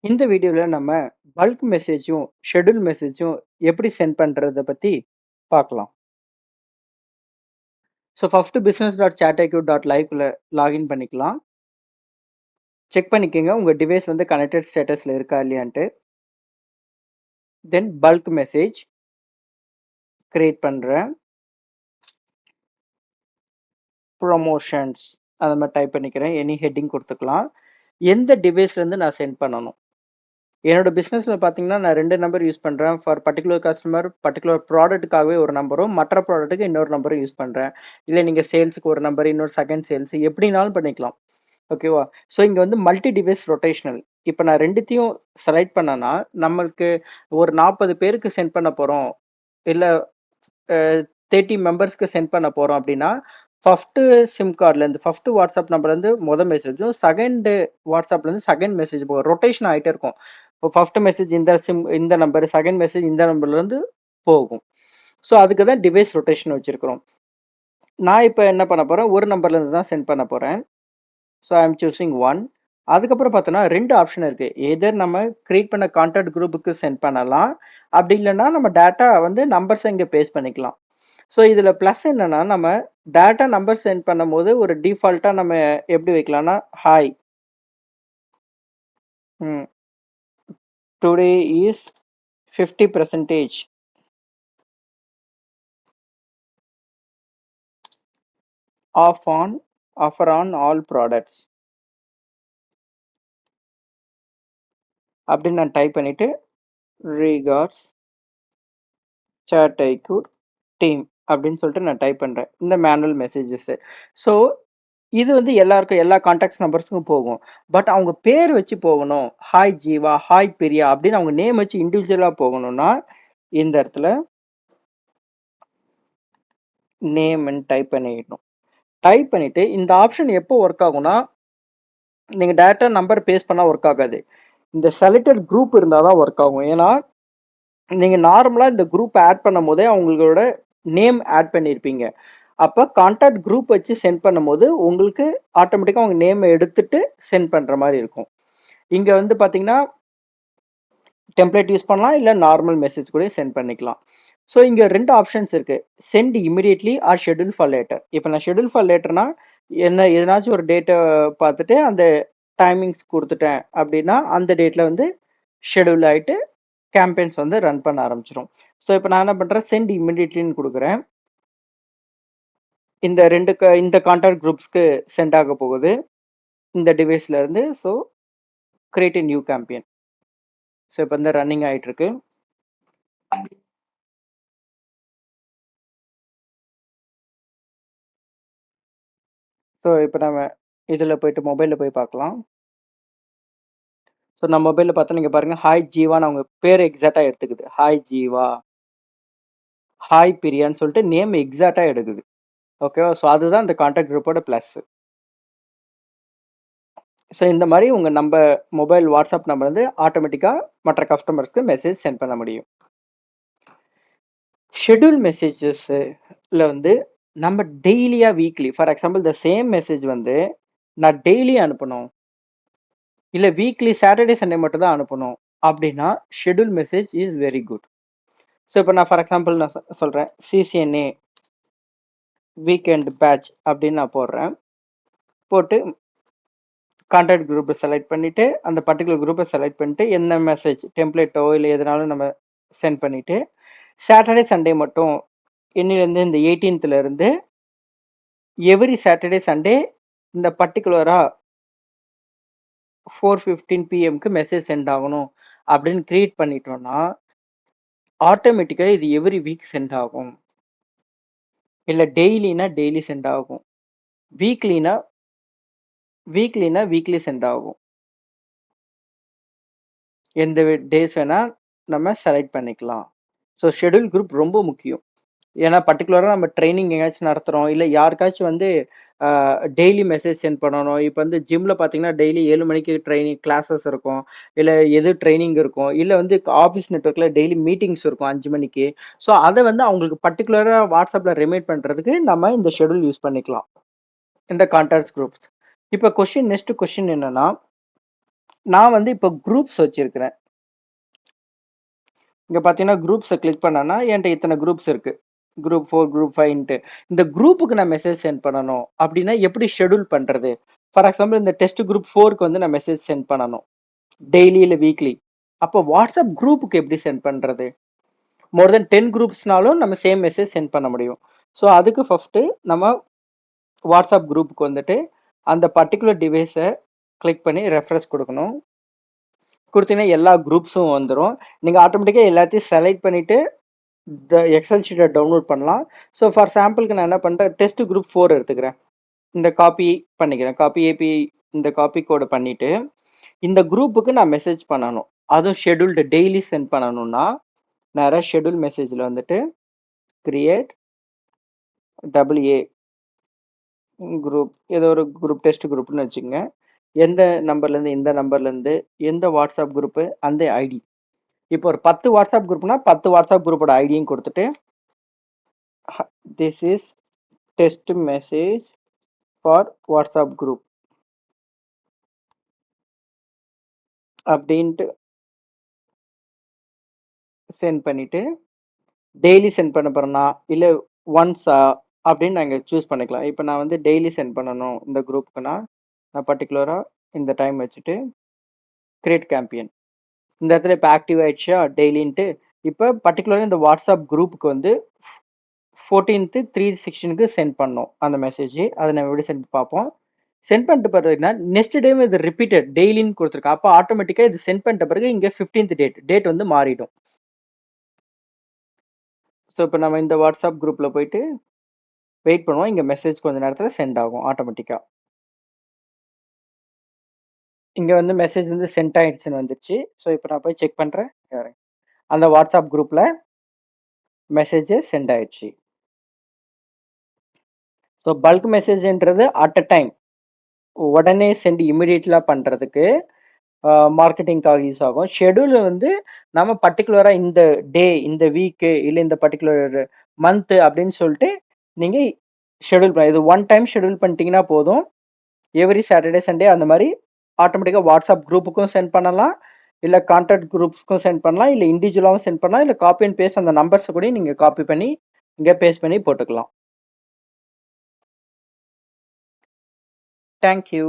இந்த வீடியோல நம்ம பல்க் மெசேஜும், ஷெட்யூல் மெசேஜும் எப்படி சென்ட் பண்றத பத்தி பார்க்கலாம். ஸோ ஃபர்ஸ்ட் business.chatIQ.live-ல லாகின் பண்ணிக்கலாம். செக் பண்ணிக்கங்க உங்க டிவைஸ் வந்து கனெக்டட் ஸ்டேட்டஸ்ல இருக்கா இல்லையான்ட்டு. தென் பல்க் மெசேஜ் கிரியேட் பண்றேன். ப்ரொமோஷன்ஸ் அந்த மாதிரி டைப் பண்ணிக்கிறேன். எனி ஹெட்டிங் கொடுத்துக்கலாம். எந்த டிவைஸ்ல இருந்து நான் சென்ட் பண்ணணும்? என்னோட பிசினஸ்ல பாத்தீங்கன்னா நான் 2 நம்பர் யூஸ் பண்றேன். ஃபார் பர்ட்டிகுலர் கஸ்டமர், பர்ட்டிகுலர் ப்ராடக்ட்டுக்காகவே ஒரு நம்பரும், மற்ற ப்ராடக்ட்டுக்கு இன்னொரு நம்பரும் யூஸ் பண்றேன். இல்ல நீங்க சேல்ஸ்க்கு ஒரு நம்பர், இன்னொரு செகண்ட் சேல்ஸ் எப்படினாலும் பண்ணிக்கலாம். ஓகேவா? ஸோ இங்க வந்து மல்டி டிவைஸ் ரொட்டேஷனல். இப்ப நான் 2த்தையும் செலக்ட் பண்ணனா, நம்மளுக்கு ஒரு 40 பேருக்கு சென்ட் பண்ண போறோம். இல்ல 30 மெம்பர்ஸ்க்கு சென்ட் பண்ண போறோம் அப்படின்னா, ஃபர்ஸ்ட் சிம் கார்ட்ல இருந்து ஃபர்ஸ்ட் வாட்ஸ்அப் நம்பர்ல இருந்து மெசேஜும், செகண்ட் வாட்ஸ்அப்ல இருந்து செகண்ட் மெசேஜ் போகும். ரொட்டேஷன் ஆயிட்டே இருக்கும். இப்போ ஃபர்ஸ்ட் மெசேஜ் இந்த நம்பர், செகண்ட் மெசேஜ் இந்த நம்பர்ல இருந்து போகும். ஸோ அதுக்கு தான் டிவைஸ் ரொட்டேஷன் வச்சிருக்கிறோம். நான் இப்போ என்ன பண்ண போறேன், ஒரு நம்பர்ல இருந்து தான் சென்ட் பண்ண போறேன். So I am choosing 1. அதுக்கப்புறம் பார்த்தோன்னா 2 ஆப்ஷன் இருக்கு. எதர் நம்ம கிரியேட் பண்ண கான்டாக்ட் குரூப்புக்கு சென்ட் பண்ணலாம். அப்படி இல்லைன்னா நம்ம டேட்டா வந்து நம்பர்ஸை இங்கே பேஸ்ட் பண்ணிக்கலாம். ஸோ இதில் ப்ளஸ் என்னன்னா, நம்ம டேட்டா நம்பர் சென்ட் பண்ணும்போது ஒரு டிஃபால்ட்டாக நம்ம எப்படி வைக்கலாம்னா, hi today is 50% offer on all products அப்படின்னு நான் டைப் பண்ணிட்டு regards chatIQ டீம் அப்படின்னு சொல்லிட்டு நான் டைப் பண்றேன். இந்த மேனுவல் மெசேஜஸ். ஸோ இது வந்து எல்லாருக்கும் எல்லா கான்டாக்ட் நம்பர்ஸ்க்கும் போகும். பட் அவங்க பேர் வச்சு போகணும். ஹாய் ஜீவா, ஹாய் பிரியா அப்படின்னு அவங்க நேம் வச்சு இண்டிவிஜுவலா போகணும்னா இந்த இடத்துல நேம்னு டைப் பண்ணிடணும். டைப் பண்ணிட்டு இந்த ஆப்ஷன் எப்போ ஒர்க் ஆகும்னா, நீங்க டேரக்டா நம்பர் பேஸ்ட் பண்ணா ஒர்க் ஆகாது. இந்த செலக்டட் குரூப் இருந்தால் தான் ஒர்க் ஆகும். ஏன்னா நீங்க நார்மலா இந்த குரூப் ஆட் பண்ணும் போதே அவங்களோட நேம் ஆட் பண்ணியிருப்பீங்க. அப்போ கான்டாக்ட் குரூப் வச்சு சென்ட் பண்ணும்போது உங்களுக்கு ஆட்டோமேட்டிக்காக அவங்க நேம் எடுத்துட்டு சென்ட் பண்ற மாதிரி இருக்கும். இங்க வந்து பாத்தீங்கன்னா டெம்ப்ளேட் யூஸ் பண்ணலாம், இல்லை நார்மல் மெசேஜ் கூட சென்ட் பண்ணிக்கலாம். ஸோ இங்கே 2 ஆப்ஷன்ஸ் இருக்கு. Send immediately or schedule for later. இப்போ நான் ஷெட்யூல் ஃபார் லேட்டர்னா என்ன எதனாச்சும் ஒரு டேட்டை பார்த்துட்டு அந்த டைமிங்ஸ் கொடுத்துட்டேன் அப்படின்னா அந்த டேட்டில் வந்து ஷெட்யூல் ஆகிட்டு கேம்பெயின்ஸ் வந்து ரன் பண்ண ஆரம்பிச்சிடும். ஸோ இப்போ நான் என்ன பண்ணுறேன், சென்ட் இமிடியட்லின்னு கொடுக்குறேன். இந்த இந்த கான்டாக்ட் குரூப்ஸ்க்கு சென்ட் ஆக போகுது இந்த டிவைஸ்ல இருந்து. So create a new campaign. So இப்போ வந்து ரன்னிங் ஆகிட்டு இருக்கு. ஸோ இப்போ நம்ம இதில் போயிட்டு மொபைலில் போய் பார்க்கலாம். ஸோ நம்ம மொபைலில் பார்த்தா நீங்கள் பாருங்கள், ஹாய் ஜீவான்னு அவங்க பேர் எக்ஸாக்டாக எடுத்துக்குது. ஹாய் ஜீவா, ஹாய் பிரியான்னு சொல்லிட்டு நேம் எக்ஸாக்டாக எடுக்குது. ஓகேவா? ஸோ அதுதான் இந்த கான்டாக்ட் குரூப்போட ப்ளஸ். ஸோ இந்த மாதிரி உங்கள் மொபைல் வாட்ஸ்அப் நம்பர் வந்து ஆட்டோமேட்டிக்காக மற்ற கஸ்டமர்ஸ்க்கு மெசேஜ் சென்ட் பண்ண முடியும். ஷெட்யூல் மெசேஜஸ்ல வந்து நம்ம டெய்லியா weekly, for example the same message வந்து நான் டெய்லி அனுப்பணும், இல்லை வீக்லி சாட்டர்டே சண்டே மட்டும் தான் அனுப்பணும் அப்படின்னா schedule message is very good. So இப்போ நான் ஃபார் எக்ஸாம்பிள் நான் சொல்கிறேன், சிசிஎன்ஏ வீக்கெண்ட் பேட்ச் அப்படின்னு நான் போடுறேன். போட்டு கான்டாக்ட் குரூப்பை செலக்ட் பண்ணிவிட்டு அந்த பர்டிகுலர் குரூப்பை செலக்ட் பண்ணிட்டு என்ன மெசேஜ் டெம்ப்ளேட்டோ இல்லை எதனாலும் நம்ம சென்ட் பண்ணிவிட்டு சாட்டர்டே சண்டே மட்டும் இன்னிலேருந்து இந்த 18th இருந்து எவ்ரி சாட்டர்டே சண்டே இந்த பர்டிகுலராக 4:15 PM மெசேஜ் சென்ட் ஆகணும் அப்படின்னு கிரியேட் பண்ணிட்டோம்னா ஆட்டோமேட்டிக்காக இது எவ்ரி வீக் சென்ட் ஆகும். இல்லை டெய்லினா டெய்லி சென்ட் ஆகும், வீக்லினா வீக்லி சென்ட் ஆகும். எந்த டேஸ் வேணால் நம்ம செலக்ட் பண்ணிக்கலாம். ஸோ ஷெட்யூல் குரூப் ரொம்ப முக்கியம். ஏன்னா பர்டிகுலராக நம்ம ட்ரைனிங் எங்கேயாச்சும் நடத்துகிறோம், இல்லை யாருக்காச்சும் வந்து டெய்லி மெசேஜ் சென்ட் பண்ணணும். இப்போ வந்து ஜிம்மில் பார்த்தீங்கன்னா டெய்லி 7 மணிக்கு ட்ரைனிங் கிளாஸஸ் இருக்கும், இல்லை எது ட்ரைனிங் இருக்கும், இல்லை வந்து ஆஃபீஸ் நெட்ஒர்க்கில் டெய்லி மீட்டிங்ஸ் இருக்கும் 5 மணிக்கு. ஸோ அதை வந்து அவங்களுக்கு பர்டிகுலராக வாட்ஸ்அப்பில் ரிமைண்ட் பண்ணுறதுக்கு நம்ம இந்த ஷெட்யூல் யூஸ் பண்ணிக்கலாம், இந்த கான்டாக்ட்ஸ் குரூப்ஸ். இப்போ நெக்ஸ்ட் கொஸ்டின் என்னன்னா, நான் வந்து இப்போ குரூப்ஸ் வச்சிருக்கிறேன். இங்க பார்த்தீங்கன்னா, குரூப்ஸ கிளிக் பண்ணேன்னா, என்ட்ட இத்தன குரூப்ஸ் இருக்கு. குரூப் 4, குரூப் 5ன்ட்டு. இந்த குரூப்புக்கு நான் மெசேஜ் சென்ட் பண்ணணும். அப்படின்னா எப்படி ஷெட்யூல் பண்றது? ஃபார் எக்ஸாம்பிள் இந்த டெஸ்ட் குரூப் 4க்கு வந்து நான் மெசேஜ் சென்ட் பண்ணணும். டெய்லி இல்ல வீக்லி. அப்போ வாட்ஸ்அப் குரூப்புக்கு எப்படி சென்ட் பண்றது? மோர் தென் 10 குரூப்ஸ்னாலும் நம்ம சேம் மெசேஜ் சென்ட் பண்ண முடியும். ஸோ அதுக்கு ஃபர்ஸ்ட்டு நம்ம வாட்ஸ்அப் குரூப்புக்கு வந்துட்டு, அந்த பர்ட்டிகுலர் டிவைஸ கிளிக் பண்ணி ரெஃப்ரெஷ் குடுக்கணும். குடுத்தீங்கன்னா எல்லா குரூப்ஸும் வந்துரும். நீங்க ஆட்டோமேட்டிக்கா எல்லாத்தையும் செலக்ட் பண்ணிட்டு, எக்ஸல் ஷீட்ட டவுன்லோட் பண்ணலாம். ஸோ ஃபார் சாம்பிள்க்கு நான் என்ன பண்றேன், டெஸ்ட் குரூப் 4 எடுத்துக்கிறேன். இந்த காப்பி பண்ணிக்கிறேன். காப்பி ஏபி இந்த காப்பி கோட பண்ணிட்டு, இந்த குரூப்புக்கு நான் மெசேஜ் பண்ணணும். அதுவும் ஷெட்யூல்டு டெய்லி சென்ட் பண்ணணும்னா, நேரா ஷெட்யூல் மெசேஜ்ல வந்துட்டு கிரியேட் AA குரூப் ஏதோ ஒரு குரூப் டெஸ்ட் குரூப்னு வச்சுக்கங்க. எந்த நம்பர்லேருந்து இந்த நம்பர்லேருந்து எந்த வாட்ஸ்அப் குரூப்பு அந்த ஐடி. இப்போ ஒரு 10 வாட்ஸ்அப் குரூப்னா 10 வாட்ஸ்அப் குரூப்போட ஐடியும் கொடுத்துட்டு this is test message for WhatsApp group அப்படின்ட்டு சென்ட் பண்ணிட்டு டெய்லி சென்ட் பண்ண போறேன்னா இல்லை ஒன்ஸா அப்படின்னு நாங்கள் சூஸ் பண்ணிக்கலாம். இப்போ நான் வந்து டெய்லி சென்ட் பண்ணணும் இந்த குரூப்புக்குன்னா நான் பர்டிகுலராக இந்த டைம் வச்சுட்டு கிரியேட் கேம்பியன் இந்த இடத்துல இப்போ ஆக்டிவ் ஆயிடுச்சா டெய்லின்ட்டு இப்போ பர்டிகுலராக இந்த வாட்ஸ்அப் குரூப்புக்கு வந்து 14th 3/16க்கு சென்ட் பண்ணோம் அந்த மெசேஜ். அதை நம்ம எப்படி சென்ட் பார்ப்போம். சென்ட் பண்ணிட்டு பிறகுனா நெக்ஸ்ட் டேவும் இது ரிப்பீட்டட் டெய்லின்னு கொடுத்துருக்கேன். அப்போ ஆட்டோமேட்டிக்காக இது சென்ட் பண்ணிட்ட பிறகு இங்கே 15th டேட் வந்து மாறிடும். ஸோ இப்போ நம்ம இந்த வாட்ஸ்அப் குரூப்பில் போயிட்டு வெயிட் பண்ணுவோம். இங்கே மெசேஜ் கொஞ்ச நேரத்தில் சென்ட் ஆகும் ஆட்டோமேட்டிக்காக. இங்கே வந்து மெசேஜ் வந்து சென்ட் ஆயிடுச்சுன்னு வந்துச்சு. ஸோ இப்போ நான் போய் செக் பண்ணுறேன். அந்த வாட்ஸ்அப் குரூப்பில் மெசேஜ் சென்ட் ஆயிடுச்சு. ஸோ பல்க் மெசேஜ்ன்றது அட் அ டைம் உடனே சென்ட் இமிடியேட்லாம் பண்ணுறதுக்கு மார்க்கெட்டிங்காக யூஸ் ஆகும். ஷெடியூல் வந்து நம்ம பர்டிகுலராக இந்த டே இந்த வீக்கு இல்லை இந்த பர்டிகுலர் மந்த்து அப்படின்னு சொல்லிட்டு நீங்கள் ஷெடியூல் பண்ண இது ஒன் டைம் ஷெடியூல் பண்ணிட்டீங்கன்னா போதும். எவ்ரி சாட்டர்டே சண்டே அந்த மாதிரி ஆட்டோமேட்டிக்காக வாட்ஸ்அப் குரூப்புக்கும் சென்ட் பண்ணலாம், இல்லை கான்டாக்ட் குரூப்ஸ்க்கும் சென்ட் பண்ணலாம், இல்லை இண்டிவிஜுவலாகவும் சென்ட் பண்ணலாம், இல்லை காப்பி அண்ட் பேஸ்ட் அந்த நம்பர்ஸை கூட நீங்கள் காப்பி பண்ணி இங்கே பேஸ்ட் பண்ணி போட்டுக்கலாம். தேங்க்யூ.